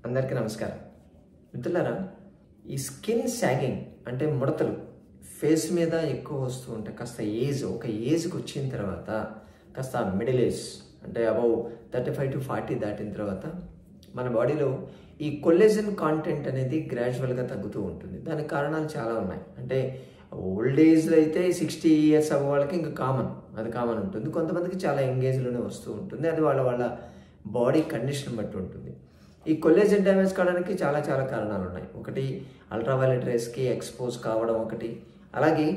అందరికీ నమస్కారం. మిత్రులారా, ఈ స్కిన్ సాగింగ్ అంటే ముడతలు ఫేస్ మీద ఎక్కువ వస్తూ ఉంటాయి. కాస్త ఒక ఏజ్కి వచ్చిన తర్వాత, కాస్త మిడిల్ ఏజ్ అంటే అబౌవ్ 35 to 40 దాటిన తర్వాత మన బాడీలో ఈ కొల్లేజన్ కాంటెంట్ అనేది గ్రాడ్యువల్గా తగ్గుతూ ఉంటుంది. దానికి కారణాలు చాలా ఉన్నాయి. అంటే ఓల్డ్ ఏజ్లో అయితే 60 years అవ్వ వాళ్ళకి ఇంకా కామన్ ఉంటుంది. కొంతమందికి చాలా యంగ్ ఏజ్లోనే వస్తూ ఉంటుంది. అది వాళ్ళ బాడీ కండిషన్ బట్టి ఉంటుంది. ఈ కొల్లేజన్ డ్యామేజ్ కావడానికి చాలా కారణాలు ఉన్నాయి. ఒకటి, అల్ట్రావైలెట్ రేస్కి ఎక్స్పోజ్ కావడం ఒకటి, అలాగే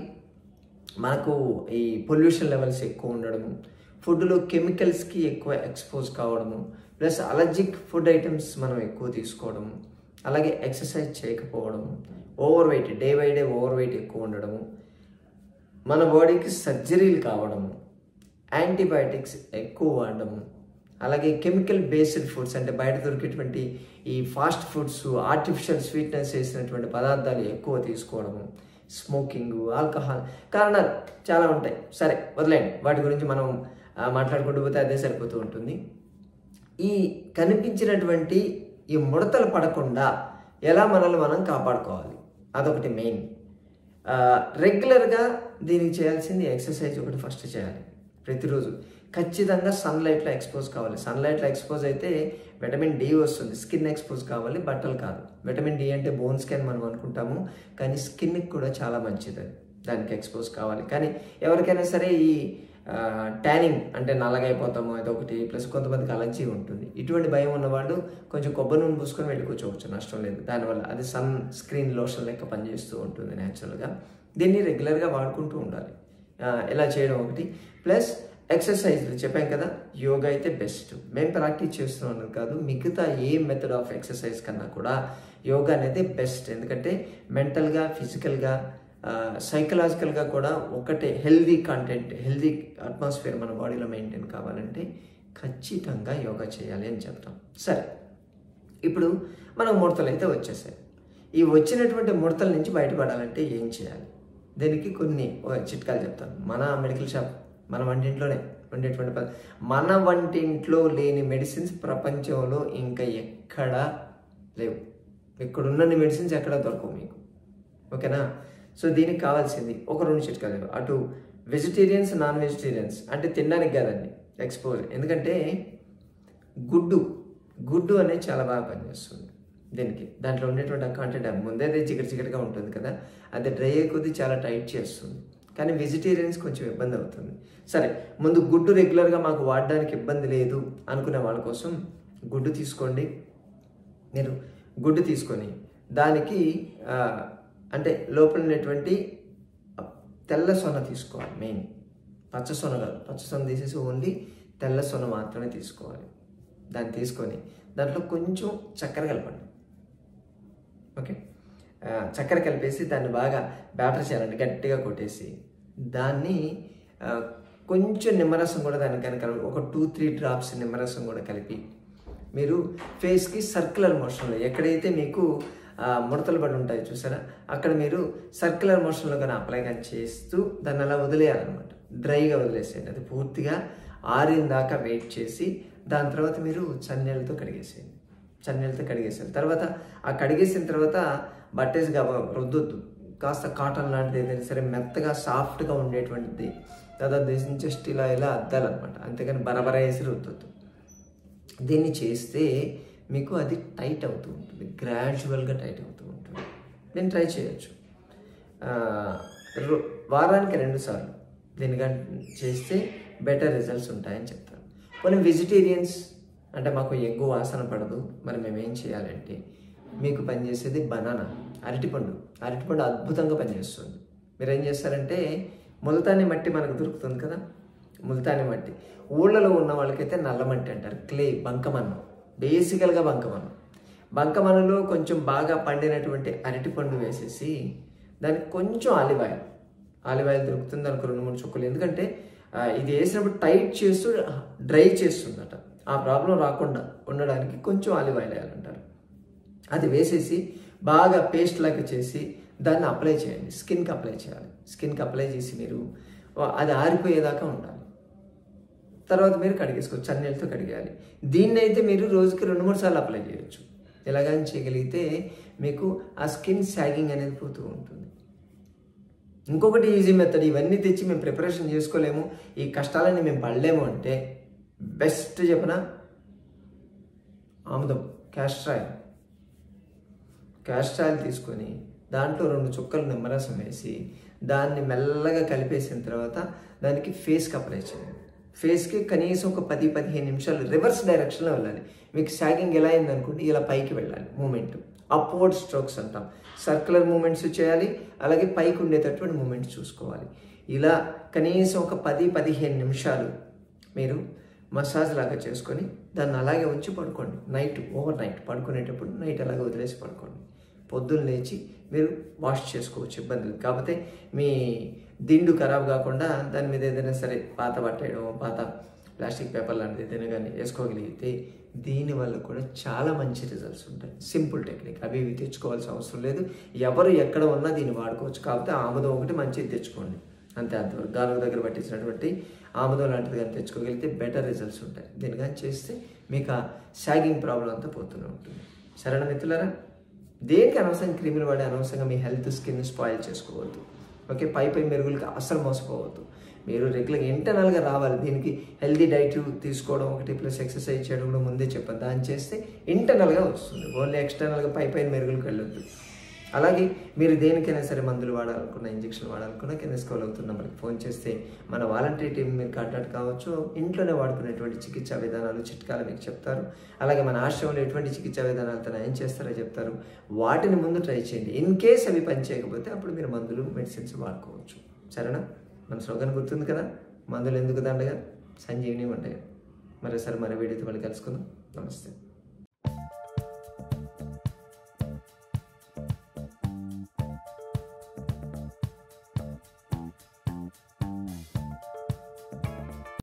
మనకు ఈ పొల్యూషన్ లెవెల్స్ ఎక్కువ ఉండడము, ఫుడ్లో కెమికల్స్కి ఎక్కువ ఎక్స్పోజ్ కావడము, ప్లస్ అలర్జిక్ ఫుడ్ ఐటమ్స్ మనం ఎక్కువ తీసుకోవడము, అలాగే ఎక్సర్సైజ్ చేయకపోవడము, overweight, day by day overweight ఎక్కువ ఉండడము, మన బాడీకి సర్జరీలు కావడము, యాంటీబయాటిక్స్ ఎక్కువ వాడడము, అలాగే కెమికల్ బేస్డ్ ఫుడ్స్ అంటే బయట దొరికేటువంటి ఈ ఫాస్ట్ ఫుడ్స్, ఆర్టిఫిషియల్ స్వీట్నెస్ వేసినటువంటి పదార్థాలు ఎక్కువ తీసుకోవడము, స్మోకింగ్, ఆల్కహాల్, కారణాలు చాలా ఉంటాయి. సరే వదిలేండి, వాటి గురించి మనం మాట్లాడుకుంటూ పోతే అదే సరిపోతూ ఉంటుంది. ఈ కనిపించినటువంటి ఈ ముడతలు పడకుండా ఎలా మనల్ని మనం కాపాడుకోవాలి, అదొకటి మెయిన్. రెగ్యులర్గా దీనికి చేయాల్సింది ఎక్సర్సైజ్ ఒకటి ఫస్ట్ చేయాలి. ప్రతిరోజు ఖచ్చితంగా సన్లైట్లో ఎక్స్పోజ్ కావాలి. సన్లైట్లో ఎక్స్పోజ్ అయితే విటమిన్ డి వస్తుంది. స్కిన్ ఎక్స్పోజ్ కావాలి, బట్టలు కాదు. విటమిన్ డి అంటే బోన్స్కి అని మనం అనుకుంటాము, కానీ స్కిన్కి కూడా చాలా మంచిది. దానికి ఎక్స్పోజ్ కావాలి. కానీ ఎవరికైనా సరే ఈ ట్యానింగ్ అంటే నల్లగైపోతాము అదొకటి, ప్లస్ కొంతమందికి అలర్జీ ఉంటుంది. ఇటువంటి భయం ఉన్నవాళ్ళు కొంచెం కొబ్బరి నూనె పూసుకొని వెళ్ళి కూర్చోవచ్చు, నష్టం లేదు. దానివల్ల అది సన్ స్క్రీన్ లోషన్ లెక్క పనిచేస్తూ ఉంటుంది న్యాచురల్గా. దీన్ని రెగ్యులర్గా వాడుకుంటూ ఉండాలి. ఇలా చేయడం ఒకటి, ప్లస్ ఎక్సర్సైజ్లు చెప్పాం కదా, యోగా అయితే బెస్ట్. మేము ప్రాక్టీస్ చేస్తున్నాం కాదు, మిగతా ఏ మెథడ్ ఆఫ్ ఎక్సర్సైజ్ కన్నా కూడా యోగా అనేది బెస్ట్. ఎందుకంటే మెంటల్గా, ఫిజికల్గా, సైకలాజికల్గా కూడా ఒకటే హెల్దీ కంటెంట్, హెల్దీ అట్మాస్ఫియర్ మన బాడీలో మెయింటైన్ కావాలంటే ఖచ్చితంగా యోగా చేయాలి అని చెప్తాం. సరే, ఇప్పుడు మనం ముడతలు అయితే వచ్చేసాయి. ఈ వచ్చినటువంటి ముడతల నుంచి బయటపడాలంటే ఏం చేయాలి? దీనికి కొన్ని చిట్కాలు చెప్తాను. మన మెడికల్ షాప్, మన వంటింట్లోనే ఉండేటువంటి మన వంటింట్లో లేని మెడిసిన్స్ ప్రపంచంలో ఇంకా ఎక్కడా లేవు. ఇక్కడున్న మెడిసిన్స్ ఎక్కడా దొరకవు మీకు, ఓకేనా? సో దీనికి కావాల్సింది ఒక 2 చిట్కాలు. అటు వెజిటేరియన్స్, నాన్ వెజిటేరియన్స్ అంటే తినడానికి కాదండి ఎక్స్పోజ్. ఎందుకంటే గుడ్డు అనేది చాలా బాగా పనిచేస్తుంది దీనికి. దాంట్లో ఉండేటువంటి కాంటెంట్ ముందే చికటిగా ఉంటుంది కదా, అది డ్రై అయ్యే కొద్దీ చాలా టైట్ చేస్తుంది. కానీ వెజిటేరియన్స్ కొంచెం ఇబ్బంది అవుతుంది. సరే, ముందు గుడ్డు రెగ్యులర్గా మాకు వాడడానికి ఇబ్బంది లేదు అనుకునే వాళ్ళ కోసం గుడ్డు తీసుకోండి. మీరు గుడ్డు తీసుకొని దానికి అంటే లోపల ఉండేటువంటి తెల్ల సొన తీసుకోవాలి. మెయిన్ పచ్చ సొన కాదు, పచ్చ సొన తీసేసి ఓన్లీ తెల్ల సొన మాత్రమే తీసుకోవాలి. దాన్ని తీసుకొని దాంట్లో కొంచెం చక్కెర కలపండి. ఓకే, చక్కెర కలిపేసి దాన్ని బాగా బ్యాటర్ చేయాలండి, గట్టిగా కొట్టేసి దాన్ని కొంచెం నిమ్మరసం కూడా దానికి కనుక ఒక 2-3 drops నిమ్మరసం కూడా కలిపి మీరు ఫేస్కి సర్క్యులర్ మోషన్లో ఎక్కడైతే మీకు ముడతలు పడి ఉంటాయి చూసారా, అక్కడ మీరు సర్క్యులర్ మోషన్లో కానీ అప్లై కానీ చేస్తూ దాన్ని అలా వదిలేయాలన్నమాట. డ్రైగా వదిలేసేయండి. అది పూర్తిగా ఆరిన దాకా వెయిట్ చేసి దాని తర్వాత మీరు చన్నీళ్ళతో కడిగేసేయండి. తర్వాత ఆ కడిగేసిన తర్వాత బట్టేసిగా రుద్దొద్దు. కాస్త కాటన్ లాంటిది ఏదైనా సరే మెత్తగా సాఫ్ట్గా ఉండేటువంటిది దాదాపు దేశం జస్ట్ ఇలా అద్దాలన్నమాట. అంతేగాని బరబర వేసి రుద్దొద్దు. దీన్ని చేస్తే మీకు అది టైట్ అవుతూ ఉంటుంది, గ్రాడ్యువల్గా టైట్ అవుతూ ఉంటుంది. దీన్ని ట్రై చేయొచ్చు. వారానికి 2 సార్లు దీన్ని చేస్తే బెటర్ రిజల్ట్స్ ఉంటాయని చెప్తాను. కొన్ని వెజిటేరియన్స్ అంటే మాకు ఎగ్గు వాసన పడదు, మరి మేమేం చేయాలంటే మీకు పనిచేసేది బనానా, అరటిపండు అద్భుతంగా పనిచేస్తుంది. మీరు ఏం చేస్తారంటే ముల్తానీ మట్టి మనకు దొరుకుతుంది కదా, ముల్తానీ మట్టి. ఊళ్ళలో ఉన్న వాళ్ళకైతే నల్ల మట్టి అంటారు, క్లే, బంకమన్ను. బేసికల్గా బంకమన్నులో కొంచెం బాగా పండినటువంటి అరటిపండు వేసేసి దానికి కొంచెం ఆలివ్ ఆయిల్ దొరుకుతుంది, దానికి 2-3 చుక్కలు. ఎందుకంటే ఇది వేసినప్పుడు టైట్ చేస్తూ డ్రై చేస్తుందట. ఆ ప్రాబ్లం రాకుండా ఉండడానికి కొంచెం ఆలివ్ ఆయిల్ వేయాలంటారు. అది వేసేసి బాగా పేస్ట్ లాగా చేసి దాన్ని అప్లై చేయండి. స్కిన్కి అప్లై చేయాలి. స్కిన్కి అప్లై చేసి మీరు అది ఆరిపోయేదాకా ఉండాలి. తర్వాత మీరు కడిగేసుకోవచ్చు, చన్నీళ్ళతో కడిగేయాలి. దీన్ని అయితే మీరు రోజుకి 2-3 సార్లు అప్లై చేయొచ్చు. ఇలాగని చేయగలిగితే మీకు ఆ స్కిన్ సాగింగ్ అనేది పోతూ ఉంటుంది. ఇంకొకటి ఈజీ మెథడ్, ఇవన్నీ తెచ్చి మేము ప్రిపరేషన్ చేసుకోలేము, ఈ కష్టాలన్నీ మేము పడలేము అంటే బెస్ట్ చెప్పిన ఆముదం, క్యాస్టర్ ఆయిల్ తీసుకొని దాంట్లో 2 చుక్కలు నిమ్మరసం వేసి దాన్ని మెల్లగా కలిపేసిన తర్వాత దానికి ఫేస్కి అప్లై చేయండి. ఫేస్కి కనీసం ఒక 10-15 నిమిషాలు రివర్స్ డైరెక్షన్లో వెళ్ళాలి. మీకు సాగింగ్ ఎలా అయిందనుకోండి, ఇలా పైకి వెళ్ళాలి, మూమెంట్ అప్వర్డ్ స్ట్రోక్స్ అంటాం. సర్క్యులర్ మూమెంట్స్ చేయాలి, అలాగే పైకి ఉండేటటువంటి మూమెంట్స్ చూసుకోవాలి. ఇలా కనీసం ఒక 10-15 నిమిషాలు మీరు మసాజ్ లాగా చేసుకొని దాన్ని అలాగే ఉంచి పడుకోండి. ఓవర్ నైట్ పడుకునేటప్పుడు నైట్ అలాగే వదిలేసి పడుకోండి. పొద్దున్న లేచి మీరు వాష్ చేసుకోవచ్చు, ఇబ్బందులు. కాకపోతే మీ దిండు ఖరాబ్ కాకుండా దాని మీద ఏదైనా సరే పాత బట్టేయడం, పాత ప్లాస్టిక్ పేపర్ లాంటిది ఏదైనా కానీ వేసుకోగలిగితే దీనివల్ల కూడా చాలా మంచి రిజల్ట్స్ ఉంటాయి. సింపుల్ టెక్నిక్, అవి ఇవి తెచ్చుకోవాల్సిన అవసరం లేదు. ఎవరు ఎక్కడ ఉన్నా దీన్ని వాడుకోవచ్చు. కాకపోతే ఆముదం ఒకటి మంచిది తెచ్చుకోండి అంతే. అంతవరకు గాలుగు దగ్గర పట్టించినటువంటి ఆముదం లాంటిది కానీ తెచ్చుకోగలిగితే బెటర్ రిజల్ట్స్ ఉంటాయి. దీని కానీ చేస్తే మీకు ఆ సాగింగ్ ప్రాబ్లం అంతా పోతూనే ఉంటుంది. సరేనా మిత్రులారా? దేనికి అనవసరంగా క్రీములు వాడి అనవసరంగా మీ హెల్త్, స్కిన్ స్పాయిల్ చేసుకోవద్దు. ఓకే, పై మెరుగులకి అస్సలు మోసపోవద్దు. మీరు రెగ్యులర్గా ఇంటర్నల్గా రావాలి. దీనికి హెల్తీ డైట్ తీసుకోవడం ఒకటి, ప్లస్ ఎక్సర్సైజ్ చేయడం కూడా ముందే చెప్పాను. దాన్ని చేస్తే ఇంటర్నల్గా వస్తుంది, ఓన్లీ ఎక్స్టర్నల్గా పై మెరుగులకు వెళ్ళొద్దు. అలాగే మీరు దేనికైనా సరే మందులు వాడాలనుకున్నా, ఇంజక్షన్ వాడాలనుకున్నా కింద స్క్రోల్ అవుతున్న నెంబర్కి ఫోన్ చేస్తే మన వాలంటరీ టీం మీరు కాంటాక్ట్ కావచ్చు. ఇంట్లోనే వాడుకునేటువంటి చికిత్సా విధానాలు, చిట్కాలు మీకు చెప్తారు. అలాగే మన ఆశ్రమంలో ఎటువంటి చికిత్సా విధానాలతో ఏం చేస్తారో చెప్తారు. వాటిని ముందు ట్రై చేయండి. ఇన్ కేస్ అవి పని చేయకపోతే అప్పుడు మీరు మందులు, మెడిసిన్స్ వాడుకోవచ్చు. సరేనా? మన స్లోగన్ గుర్తుంది కదా, మందులు ఎందుకు దండగా, సంజీవిని ఉండగా. మరోసారి మన వీడియోతో మళ్ళీ కలుసుకుందాం. నమస్తే.